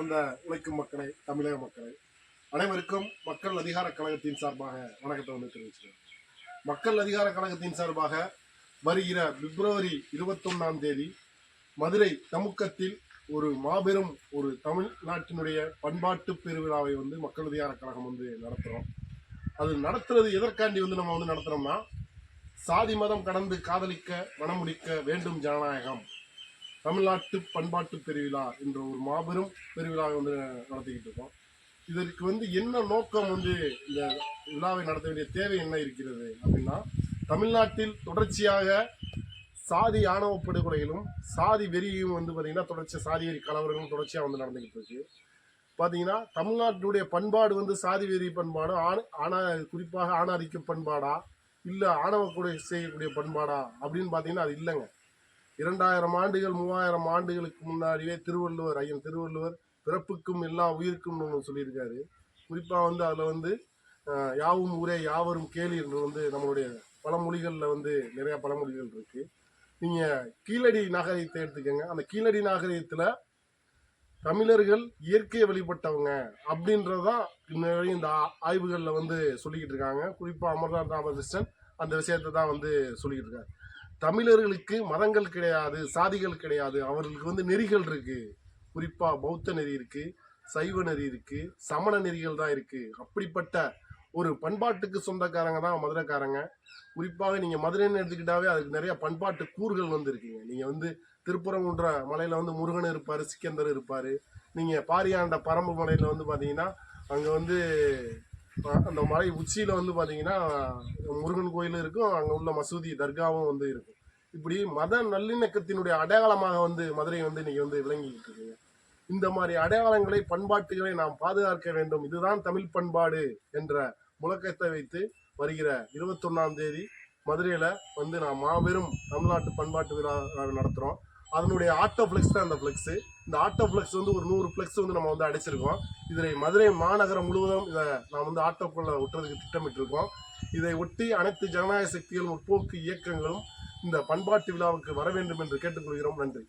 சார்ந்த உழைக்கும் மக்களை, தமிழக மக்களை அனைவருக்கும் மக்கள் அதிகார கழகத்தின் சார்பாக வணக்கத்தை வந்து தெரிவிச்சுக்கிறேன். மக்கள் அதிகார கழகத்தின் சார்பாக வருகிற பிப்ரவரி 21 மதுரை தமுக்கத்தில் ஒரு மாபெரும் ஒரு தமிழ்நாட்டினுடைய பண்பாட்டு பெருவிழாவை வந்து மக்கள் அதிகார கழகம் வந்து நடத்துகிறோம். அது நடத்துறது எதற்காண்டி வந்து நம்ம வந்து நடத்துகிறோம்னா, சாதி மதம் கடந்து காதலிக்க மனமுடிக்க வேண்டும் ஜனநாயகம் தமிழ்நாட்டு பண்பாட்டு பெருவிழா என்ற ஒரு மாபெரும் பெருவிழாவை வந்து நடத்திக்கிட்டு இருக்கோம். இதற்கு வந்து என்ன நோக்கம் வந்து இந்த விழாவை நடத்த வேண்டிய தேவை என்ன இருக்கிறது அப்படின்னா, தமிழ்நாட்டில் தொடர்ச்சியாக சாதி ஆணவ படுகொலைகளும் சாதி வெறியும் வந்து பார்த்தீங்கன்னா தொடர்ச்சியாக சாதி வெறி கலவரங்களும் தொடர்ச்சியாக வந்து நடந்துக்கிட்டு இருக்கு. பார்த்தீங்கன்னா தமிழ்நாட்டினுடைய பண்பாடு வந்து சாதி வெறி பண்பாடு குறிப்பாக ஆணாதிக்க பண்பாடா இல்லை ஆணவ கொலை செய்யக்கூடிய பண்பாடா அப்படின்னு பார்த்தீங்கன்னா அது இல்லைங்க. 2000 ஆண்டுகள் 3000 ஆண்டுகளுக்கு முன்னாடியே ஐயன் திருவள்ளுவர் பிறப்புக்கும் எல்லா உயிருக்கும் சொல்லியிருக்காரு. குறிப்பாக வந்து அதில் வந்து யாவும் ஊரே யாவரும் கேலி என்று வந்து நம்மளுடைய பழமொழிகளில் வந்து நிறையா பழமொழிகள் இருக்குது. நீங்கள் கீழடி நாகரிகத்தை எடுத்துக்கோங்க. அந்த கீழடி நாகரிகத்தில் தமிழர்கள் இயற்கையை வழிபட்டவங்க அப்படின்றதான் இந்த ஆய்வுகளில் வந்து சொல்லிக்கிட்டு இருக்காங்க. குறிப்பாக அமர்நாத் ராமகிருஷ்ணன் அந்த விஷயத்தை தான் வந்து சொல்லிக்கிட்டு இருக்காங்க. தமிழர்களுக்கு மதங்கள் கிடையாது, சாதிகள் கிடையாது, அவர்களுக்கு வந்து நெறிகள் இருக்கு. குறிப்பாக பௌத்த நெறி இருக்கு, சைவ நெறி இருக்கு, சமண நெறிகள் தான் இருக்கு. அப்படிப்பட்ட ஒரு பண்பாட்டுக்கு சொந்தக்காரங்க தான் மதுரைக்காரங்க. குறிப்பாக நீங்க மதுரைன்னு எடுத்துக்கிட்டாவே அதுக்கு நிறைய பண்பாட்டு கூறுகள் வந்து இருக்குங்க. நீங்க வந்து திருப்பரங்குன்ற மலையில வந்து முருகன் இருப்பாரு, சிக்கந்தர் இருப்பாரு. நீங்க பாரியாண்ட பரம்பு மலையில வந்து பாத்தீங்கன்னா அங்க வந்து அந்த மலை உச்சியில வந்து பாத்தீங்கன்னா முருகன் கோயிலும் இருக்கும், அங்க உள்ள மசூதி தர்காவும் வந்து இருக்கும். இப்படி மத நல்லிணக்கத்தினுடைய அடையாளமாக வந்து மதுரை வந்து இன்னைக்கு வந்து விளங்கிக்கிட்டு இருக்குங்க. இந்த மாதிரி அடையாளங்களை பண்பாட்டுகளை நாம் பாதுகாக்க வேண்டும், இதுதான் தமிழ் பண்பாடு என்ற முழக்கத்தை வைத்து வருகிற 21 மதுரையில வந்து நாம் மாபெரும் தமிழ்நாட்டு பண்பாட்டு விழா நடத்துறோம். அதனுடைய ஆட்டோ ஃபிளெக்ஸ் தான் இந்த ஃபிளெக்ஸு. இந்த ஆட்டோ ஃபிளெக்ஸ் வந்து ஒரு 100 ஃபிளெக்ஸ் வந்து நம்ம வந்து அடிச்சிருக்கோம். இதில் மதுரை மாநகரம் முழுவதும் இதை நாம் வந்து ஆட்டோக்குள்ள ஒட்டுறதுக்கு திட்டமிட்டிருக்கோம். இதை ஒட்டி அனைத்து ஜனநாயக சக்திகள் முற்போக்கு இயக்கங்களும் இந்த பண்பாட்டு விழாவுக்கு வர வேண்டும் என்று கேட்டுக்கொள்கிறோம். நன்றி.